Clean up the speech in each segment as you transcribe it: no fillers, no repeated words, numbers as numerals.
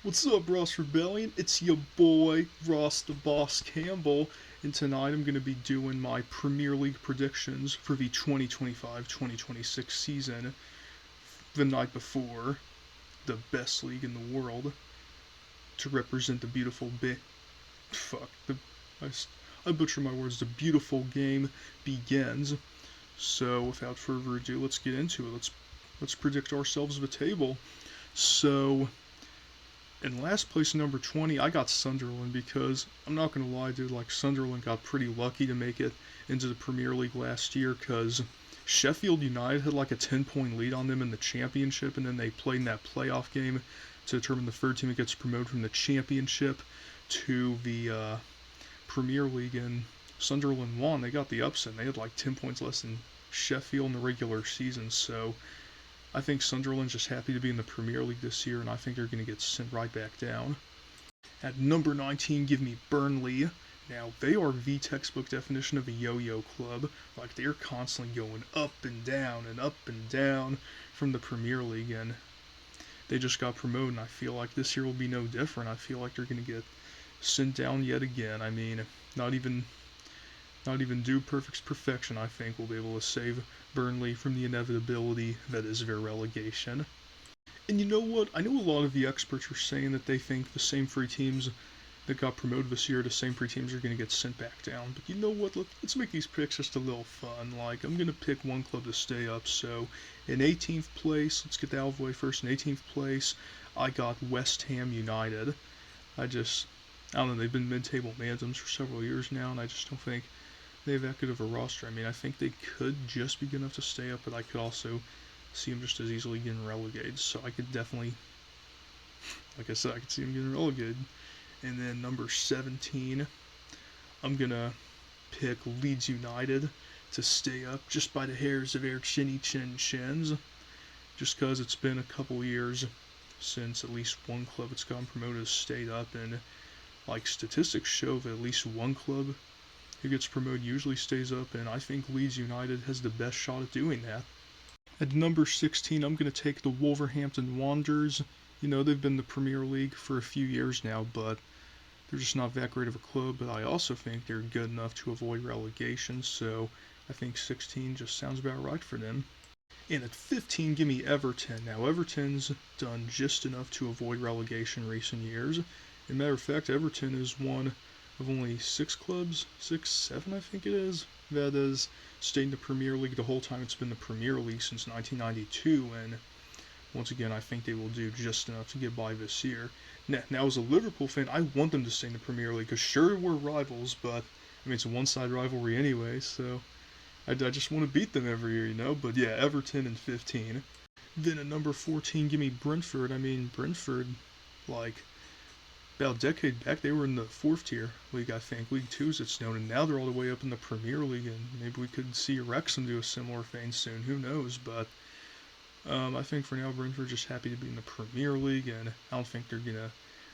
What's up, Ross Rebellion? It's your boy, Ross the Boss Campbell, and tonight I'm going to be doing my Premier League predictions for the 2025-2026 season, the night before the best league in the world, to represent the beautiful fuck, I, I butcher my words, the beautiful game begins. So, without further ado, let's get into it. Let's predict ourselves the table. So, in last place, number 20, I got Sunderland because I'm not gonna lie, dude. Like Sunderland got pretty lucky to make it into the Premier League last year because Sheffield United had like a 10-point lead on them in the Championship, and then they played in that playoff game to determine the third team that gets promoted from the Championship to the Premier League, and Sunderland won. They got the upset. They had like 10 points less than Sheffield in the regular season, so I think Sunderland's just happy to be in the Premier League this year, and I think they're going to get sent right back down. At number 19, give me Burnley. Now, they are the textbook definition of a yo-yo club. Like, they're constantly going up and down from the Premier League, and they just got promoted, and I feel like this year will be no different. I feel like they're going to get sent down yet again. I mean, not even due perfection, I think, will be able to save Burnley from the inevitability that is their relegation. And you know what? I know a lot of the experts are saying that they think the same three teams that got promoted this year, the same three teams are going to get sent back down. But you know what? Let's make these picks just a little fun. Like, I'm going to pick one club to stay up. So, in 18th place, let's get that out of the way first. In 18th place, I got West Ham United. I don't know, they've been mid-table bantams for several years now, and I just don't think they have that good of a roster. I mean, I think they could just be good enough to stay up, but I could also see them just as easily getting relegated. So I could definitely, like I said, I could see them getting relegated. And then number 17, I'm going to pick Leeds United to stay up just by the hairs of their chinny chin chins. Just because it's been a couple years since at least one club that's gotten promoted has stayed up, and like statistics show that at least one club who gets promoted usually stays up, and I think Leeds United has the best shot at doing that. At number 16, I'm going to take the Wolverhampton Wanderers. You know, they've been in the Premier League for a few years now, but they're just not that great of a club, but I also think they're good enough to avoid relegation, so I think 16 just sounds about right for them. And at 15, give me Everton. Now, Everton's done just enough to avoid relegation in recent years. As a matter of fact, Everton is one of only 7 I think it is, that has stayed in the Premier League the whole time it's been the Premier League since 1992, and once again, I think they will do just enough to get by this year. Now, as a Liverpool fan, I want them to stay in the Premier League, because sure, we're rivals, but, I mean, it's a one-side rivalry anyway, so I just want to beat them every year, you know? But yeah, Everton in 15. Then at number 14, give me Brentford. I mean, Brentford, like, about a decade back, they were in the fourth tier league, I think, League Two as it's known, and now they're all the way up in the Premier League, and maybe we could see Wrexham do a similar thing soon. Who knows? But I think for now, Brentford just happy to be in the Premier League, and I don't think they're gonna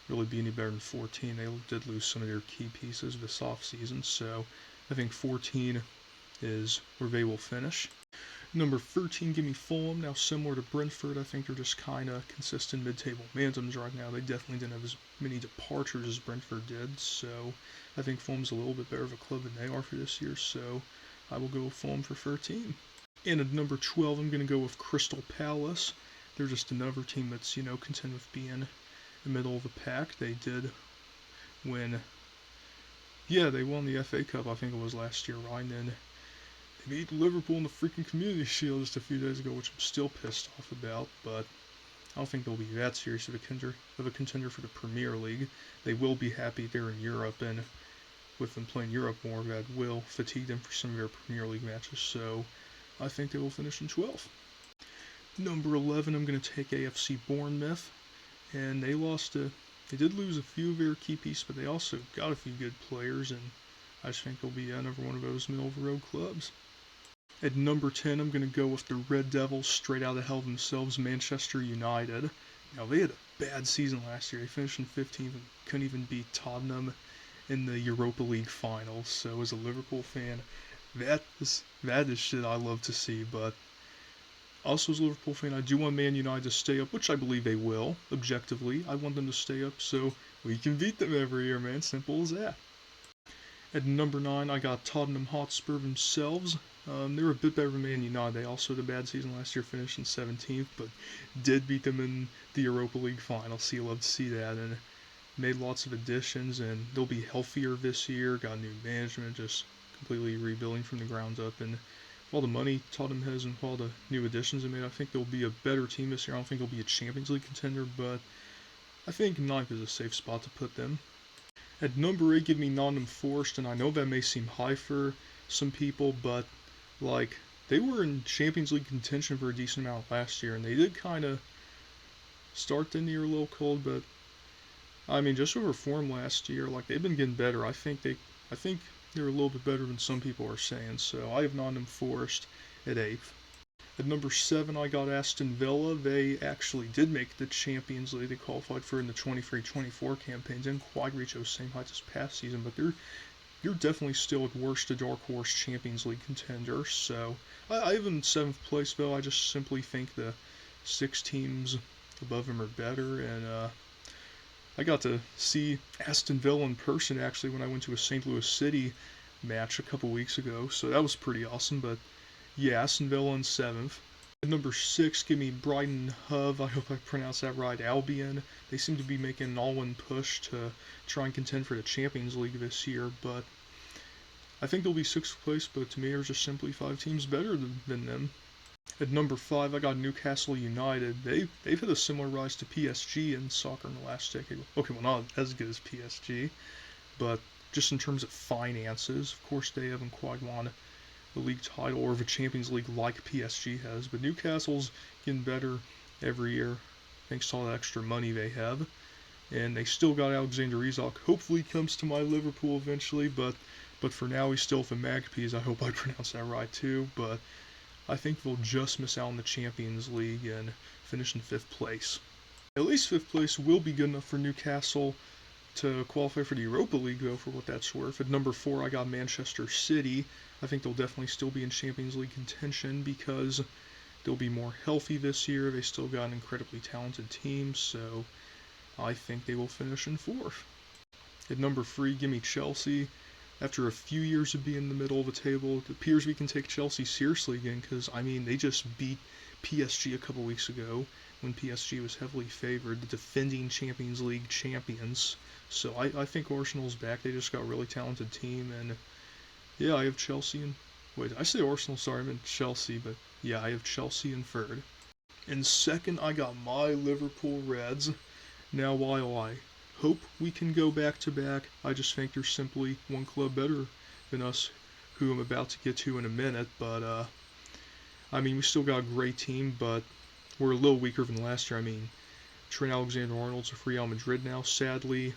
really be any better than 14. They did lose some of their key pieces this off season, so I think 14 is where they will finish. Number 13, give me Fulham. Now, similar to Brentford, I think they're just kind of consistent mid-table bantams right now. They definitely didn't have as many departures as Brentford did, so I think Fulham's a little bit better of a club than they are for this year, so I will go with Fulham for 13. And at number 12, I'm going to go with Crystal Palace. They're just another team that's, content with being in the middle of the pack. They did win, they won the FA Cup, I think it was last year, right? And they beat Liverpool in the freaking Community Shield just a few days ago, which I'm still pissed off about, but I don't think they'll be that serious of a contender for the Premier League. They will be happy they're in Europe, and with them playing Europe more, that will fatigue them for some of their Premier League matches, so I think they will finish in 12th. Number 11, I'm going to take AFC Bournemouth, and they did lose a few of their key pieces, but they also got a few good players, and I just think they'll be another one of those middle-of-the-road clubs. At number 10, I'm going to go with the Red Devils, straight out of hell themselves, Manchester United. Now, they had a bad season last year. They finished in 15th and couldn't even beat Tottenham in the Europa League finals. So, as a Liverpool fan, that is shit I love to see. But Also, as a Liverpool fan, I do want Man United to stay up, which I believe they will, objectively. I want them to stay up so we can beat them every year, man. Simple as that. At number 9, I got Tottenham Hotspur themselves. They were a bit better than Man United. They also had a bad season last year, finished in 17th, but did beat them in the Europa League final, so you love to see that. And made lots of additions, and they'll be healthier this year. Got new management, just completely rebuilding from the ground up. And all the money Tottenham has and all the new additions they made, I think they'll be a better team this year. I don't think they'll be a Champions League contender, but I think ninth is a safe spot to put them. At number 8, give me Nottingham Forest, and I know that may seem high for some people, but like they were in Champions League contention for a decent amount last year, and they did kind of start the year a little cold, but I mean just over form last year, like they've been getting better. I think they're a little bit better than some people are saying. So I have Nottingham Forest at 8th. At number 7, I got Aston Villa. They actually did make the Champions League. They qualified for it in the 23-24 campaign. Didn't quite reach those same heights as past season, but they're definitely still at worst a dark horse Champions League contender. So I have them in 7th place, though. I just simply think the 6 teams above them are better, and I got to see Aston Villa in person actually when I went to a St. Louis City match a couple weeks ago, so that was pretty awesome. But yeah, Aston Villa in 7th. At number 6, give me Brighton Hove. I hope I pronounced that right. Albion. They seem to be making an all-in push to try and contend for the Champions League this year, but I think they'll be 6th place, but to me, there's just simply 5 teams better than them. At number 5, I got Newcastle United. They've had a similar rise to PSG in soccer in the last decade. Okay, well, not as good as PSG, but just in terms of finances, of course, they haven't quite won a league title or a Champions League like PSG has. But Newcastle's getting better every year thanks to all the extra money they have. And they still got Alexander Isak. Hopefully he comes to my Liverpool eventually, but for now he's still with the Magpies. I hope I pronounced that right too. But I think they'll just miss out on the Champions League and finish in 5th place. At least 5th place will be good enough for Newcastle to qualify for the Europa League, though, for what that's worth. At number 4, I got Manchester City. I think they'll definitely still be in Champions League contention because they'll be more healthy this year. They still got an incredibly talented team, so I think they will finish in 4th. At number 3, give me Chelsea. After a few years of being in the middle of the table, it appears we can take Chelsea seriously again because, I mean, they just beat PSG a couple weeks ago when PSG was heavily favored, the defending Champions League champions. So I think Arsenal's back. They just got a really talented team, and yeah, I have Chelsea in... Wait, I say Arsenal, sorry, I meant Chelsea, but yeah, I have Chelsea in 3rd. In 2nd, I got my Liverpool Reds. Now, while I hope we can go back to back, I just think they're simply one club better than us, who I'm about to get to in a minute. But I mean, we still got a great team, but we're a little weaker than last year. I mean, Trent Alexander-Arnold's with Real Madrid now, sadly.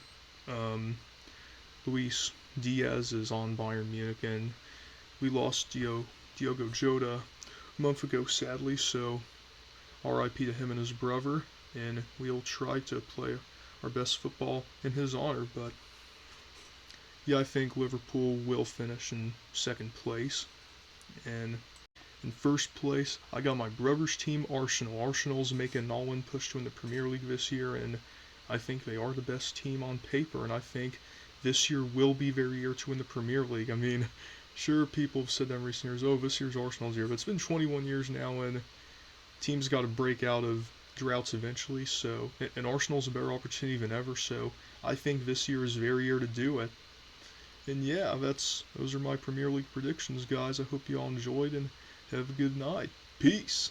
Luis Diaz is on Bayern Munich, and we lost Diogo Jota a month ago, sadly. So R.I.P. to him and his brother, and we'll try to play our best football in his honor. But yeah, I think Liverpool will finish in 2nd place. And in 1st place, I got my brother's team, Arsenal. Arsenal's making an all-in push to win the Premier League this year, and I think they are the best team on paper, and I think this year will be their year to win the Premier League. I mean, sure, people have said that in recent years, oh, this year's Arsenal's year, but it's been 21 years now, and teams got to break out of droughts eventually, so, and Arsenal's a better opportunity than ever, so I think this year is their year to do it. And yeah, those are my Premier League predictions, guys. I hope you all enjoyed, and have a good night. Peace.